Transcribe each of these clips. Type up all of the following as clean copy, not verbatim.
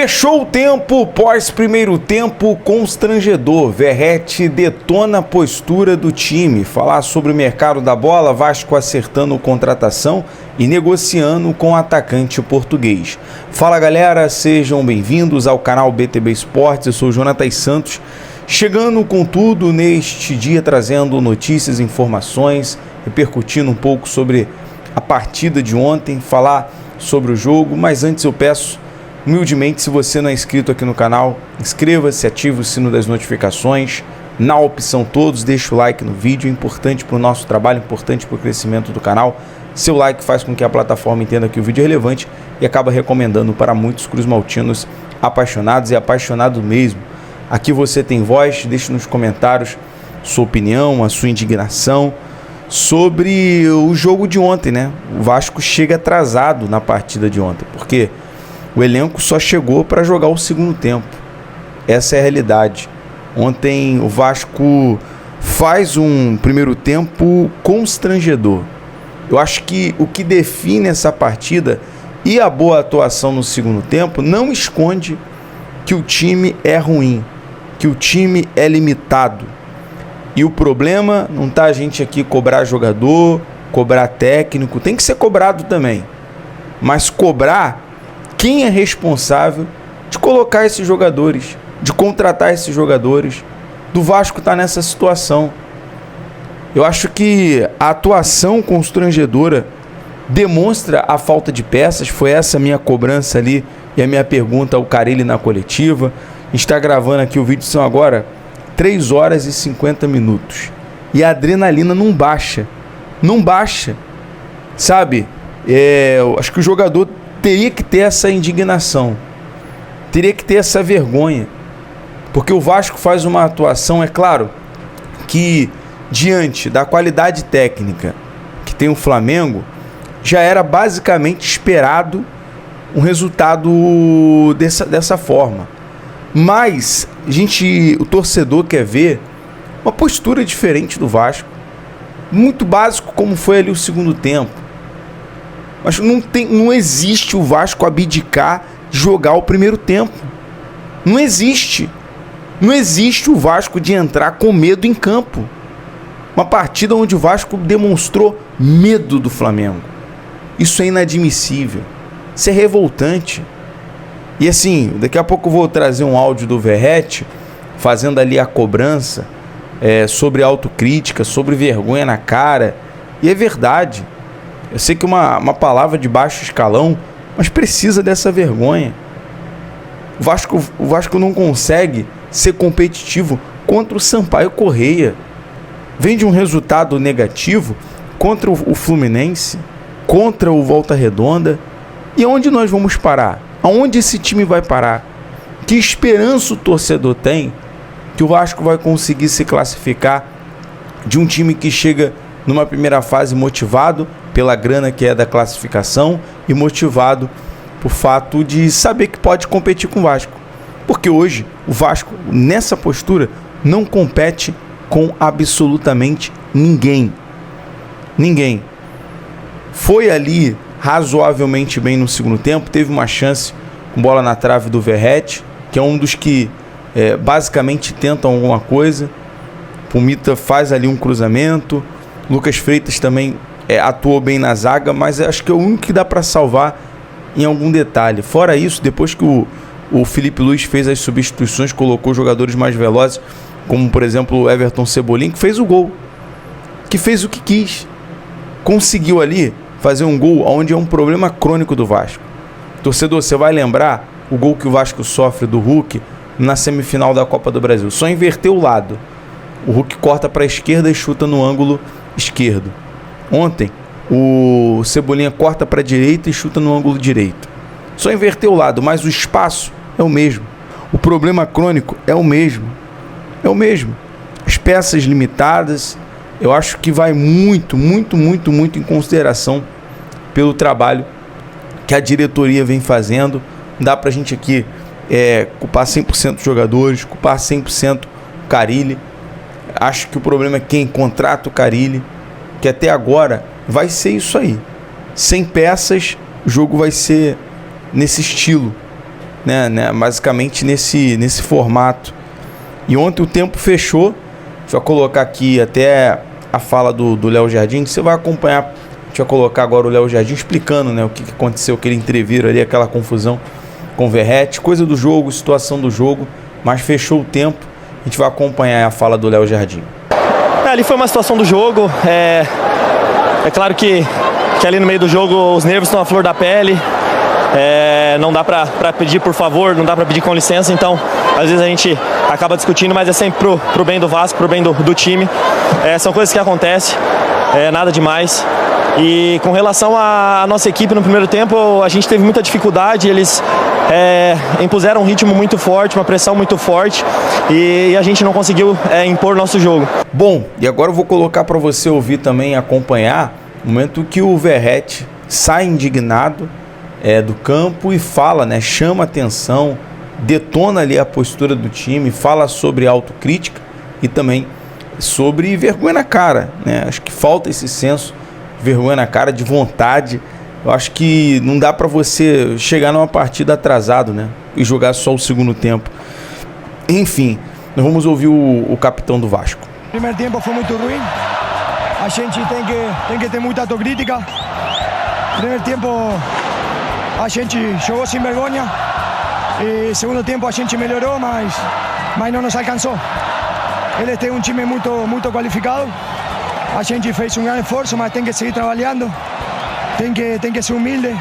Fechou o tempo, pós primeiro tempo constrangedor. Verratti detona a postura do time. Falar sobre o mercado da bola, Vasco acertando contratação e negociando com o atacante português. Fala galera, sejam bem-vindos ao canal BTB Esportes. Eu sou o Jonatas Santos, chegando com tudo neste dia, trazendo notícias, informações, repercutindo um pouco sobre a partida de ontem, falar sobre o jogo, mas antes eu peço humildemente, se você não é inscrito aqui no canal, inscreva-se, ative o sino das notificações, na opção todos, deixa o like no vídeo, é importante para o nosso trabalho, importante para o crescimento do canal. Seu like faz com que a plataforma entenda que o vídeo é relevante e acaba recomendando para muitos cruzmaltinos apaixonados e apaixonados mesmo. Aqui você tem voz, deixe nos comentários sua opinião, a sua indignação sobre o jogo de ontem, né? O Vasco chega atrasado na partida de ontem, porque o elenco só chegou para jogar o segundo tempo. Essa é a realidade. Ontem o Vasco faz um primeiro tempo constrangedor. Eu acho que o que define essa partida e a boa atuação no segundo tempo não esconde que o time é ruim, que o time é limitado. E o problema não tá a gente aqui cobrar jogador, cobrar técnico, tem que ser cobrado também. Mas cobrar quem é responsável de colocar esses jogadores, de contratar esses jogadores, do Vasco estar nessa situação. Eu acho que a atuação constrangedora demonstra a falta de peças. Foi essa a minha cobrança ali e a minha pergunta ao Carille na coletiva. A gente está gravando aqui o vídeo, são agora 3 horas e 50 minutos. E a adrenalina não baixa. Não baixa. Sabe? Eu acho que o jogador teria que ter essa indignação, teria que ter essa vergonha, porque o Vasco faz uma atuação, é claro, que diante da qualidade técnica que tem o Flamengo, já era basicamente esperado um resultado dessa forma. Mas o torcedor quer ver uma postura diferente do Vasco, muito básico como foi ali o segundo tempo. Mas não existe o Vasco abdicar de jogar o primeiro tempo. Não existe. Não existe o Vasco de entrar com medo em campo. Uma partida onde o Vasco demonstrou medo do Flamengo. Isso é inadmissível. Isso é revoltante. E assim, daqui a pouco eu vou trazer um áudio do Verratti, fazendo ali a cobrança sobre autocrítica, sobre vergonha na cara. E é verdade. Eu sei que é uma palavra de baixo escalão, mas precisa dessa vergonha. O Vasco não consegue ser competitivo contra o Sampaio Corrêa. Vem de um resultado negativo contra o Fluminense, contra o Volta Redonda. E onde nós vamos parar? Aonde esse time vai parar? Que esperança o torcedor tem que o Vasco vai conseguir se classificar de um time que chega numa primeira fase motivado pela grana que é da classificação e motivado por fato de saber que pode competir com o Vasco. Porque hoje o Vasco, nessa postura, não compete com absolutamente ninguém. Ninguém. Foi ali razoavelmente bem no segundo tempo, teve uma chance com bola na trave do Verratti, que é um dos que basicamente tentam alguma coisa. Pumita faz ali um cruzamento, Lucas Freitas também atuou bem na zaga, mas acho que é o único que dá para salvar em algum detalhe. Fora isso, depois que o Felipe Luiz fez as substituições, colocou jogadores mais velozes, como por exemplo o Everton Cebolinha, que fez o gol, que fez o que quis, conseguiu ali fazer um gol onde é um problema crônico do Vasco. Torcedor, você vai lembrar o gol que o Vasco sofre do Hulk na semifinal da Copa do Brasil, só inverteu o lado. O Hulk corta para a esquerda e chuta no ângulo esquerdo. Ontem, o Cebolinha corta para a direita e chuta no ângulo direito. Só inverteu o lado, mas o espaço é o mesmo. O problema crônico é o mesmo. É o mesmo. As peças limitadas, eu acho que vai muito em consideração pelo trabalho que a diretoria vem fazendo. Não dá pra gente aqui culpar 100% dos jogadores, culpar 100% o Carille. Acho que o problema é quem contrata o Carille, que até agora vai ser isso aí. Sem peças, o jogo vai ser nesse estilo. né, basicamente nesse formato. E ontem o tempo fechou. Deixa eu colocar aqui até a fala do Léo Jardim, que você vai acompanhar. Deixa eu colocar agora o Léo Jardim explicando, né, o que aconteceu, aquele entreviro ali, aquela confusão com o Verratti, coisa do jogo, situação do jogo, mas fechou o tempo. A gente vai acompanhar a fala do Léo Jardim. Ali foi uma situação do jogo. É claro que ali no meio do jogo os nervos estão à flor da pele. Não dá pra pedir por favor, não dá pra pedir com licença, então às vezes a gente acaba discutindo, mas é sempre pro bem do Vasco, pro bem do time. São coisas que acontecem, nada demais. E com relação à nossa equipe no primeiro tempo, a gente teve muita dificuldade, eles impuseram um ritmo muito forte, uma pressão muito forte, e a gente não conseguiu impor o nosso jogo. Bom, e agora eu vou colocar para você ouvir também, acompanhar o momento que o Verratti sai indignado do campo e fala, né, chama atenção, detona ali a postura do time, fala sobre autocrítica e também sobre vergonha na cara, né? Acho que falta esse senso de vergonha na cara, de vontade. Eu acho que não dá para você chegar numa partida atrasado, né, e jogar só o segundo tempo. Enfim, nós vamos ouvir o capitão do Vasco. O primeiro tempo foi muito ruim. A gente tem que ter muita autocrítica. No primeiro tempo a gente jogou sem vergonha. E segundo tempo a gente melhorou, mas não nos alcançou. Eles têm um time muito qualificado. A gente fez um grande esforço, mas tem que seguir trabalhando. Tem que ser humilde,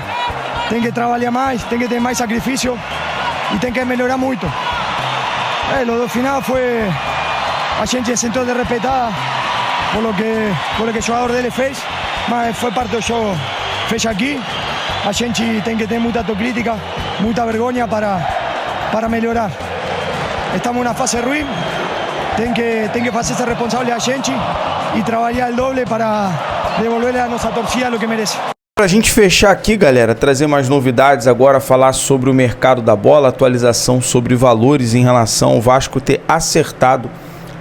tem que trabalhar mais, tem que ter mais sacrifício e tem que melhorar muito. No final foi a gente sentou de respeitar por lo que o jogador dele fez, mas foi parte do jogo. Fez aqui. A gente tem que ter muita autocrítica, muita vergonha para melhorar. Estamos numa fase ruim, tem que fazer-se responsável a gente e trabalhar o doble para devolver a nossa torcida o que merece. Para a gente fechar aqui, galera, trazer mais novidades agora, falar sobre o mercado da bola, atualização sobre valores em relação ao Vasco ter acertado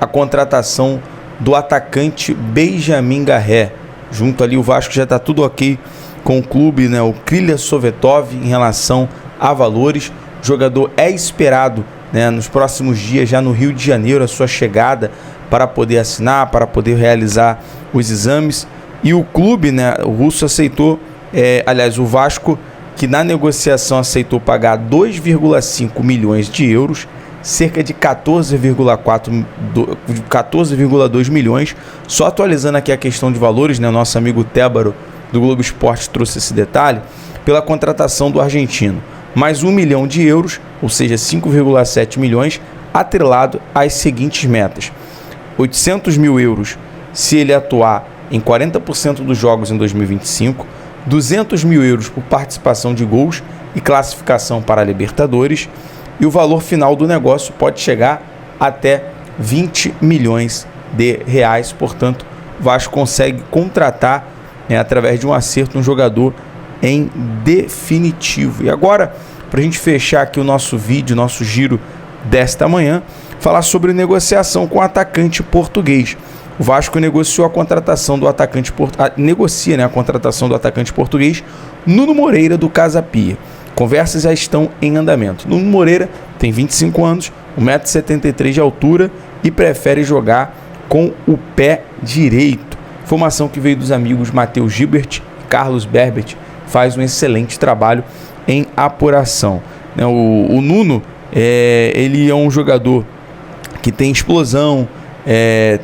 a contratação do atacante Benjamin Garré. Junto ali o Vasco já está tudo ok com o clube, né, o Krylia Sovetov, em relação a valores. O jogador é esperado, né, nos próximos dias, já no Rio de Janeiro, a sua chegada para poder assinar, para poder realizar os exames. E o clube, né, o russo aceitou, aliás, o Vasco, que na negociação aceitou pagar 2,5 milhões de euros, cerca de 14,2 milhões. Só atualizando aqui a questão de valores, né, nosso amigo Tébaro do Globo Esporte trouxe esse detalhe, pela contratação do argentino. Mais 1 milhão de euros, ou seja, 5,7 milhões, atrelado às seguintes metas: 800 mil euros se ele atuar em 40% dos jogos em 2025, 200 mil euros por participação de gols e classificação para a Libertadores, e o valor final do negócio pode chegar até 20 milhões de reais. Portanto, o Vasco consegue contratar, através de um acerto, um jogador em definitivo. E agora, para a gente fechar aqui o nosso vídeo, nosso giro desta manhã, falar sobre negociação com o atacante português. O Vasco negociou a contratação do atacante a contratação do atacante português Nuno Moreira, do Casa Pia. Conversas já estão em andamento. Nuno Moreira tem 25 anos, 1,73 m de altura e prefere jogar com o pé direito. Informação que veio dos amigos Matheus Gilbert e Carlos Berbert, faz um excelente trabalho em apuração. O Nuno, ele é um jogador que tem explosão,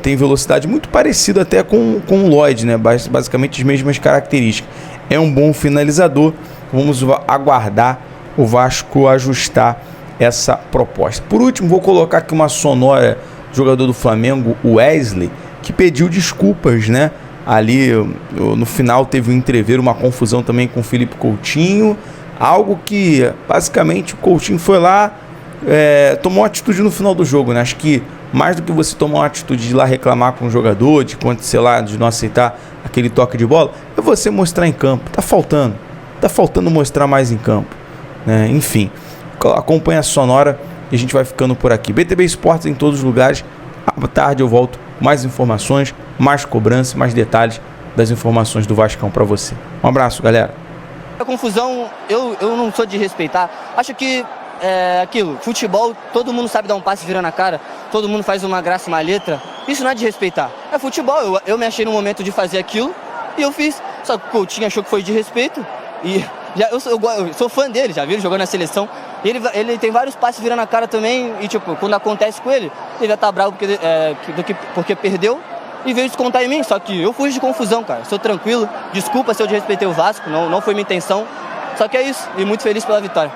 tem velocidade muito parecida até com o Lloyd, né? Basicamente as mesmas características. É um bom finalizador. Vamos aguardar o Vasco ajustar essa proposta. Por último, vou colocar aqui uma sonora do jogador do Flamengo, o Wesley, que pediu desculpas, né? Ali no final teve um entreveiro, uma confusão também com o Felipe Coutinho, algo que basicamente o Coutinho foi lá, tomou uma atitude no final do jogo, né? Acho que mais do que você tomar uma atitude de ir lá reclamar com o jogador, de não aceitar aquele toque de bola, é você mostrar em campo. Tá faltando mostrar mais em campo, né? Enfim, acompanha a sonora e a gente vai ficando por aqui. BTB Esportes em todos os lugares. À tarde eu volto com mais informações, mais cobrança, mais detalhes das informações do Vascão para você. Um abraço, galera. A confusão, eu não sou de respeitar. Acho que aquilo, futebol, todo mundo sabe dar um passe virando a cara, todo mundo faz uma graça, uma letra. Isso não é de respeitar. É futebol, eu me achei no momento de fazer aquilo e eu fiz. Só que o Coutinho achou que foi de respeito e eu sou fã dele, já viram, jogando na seleção. E ele tem vários passes virando a cara também e, tipo, quando acontece com ele já tá bravo porque perdeu e veio descontar em mim. Só que eu fugi de confusão, cara. Sou tranquilo, desculpa se eu desrespeitei o Vasco, não foi minha intenção. Só que é isso, e muito feliz pela vitória.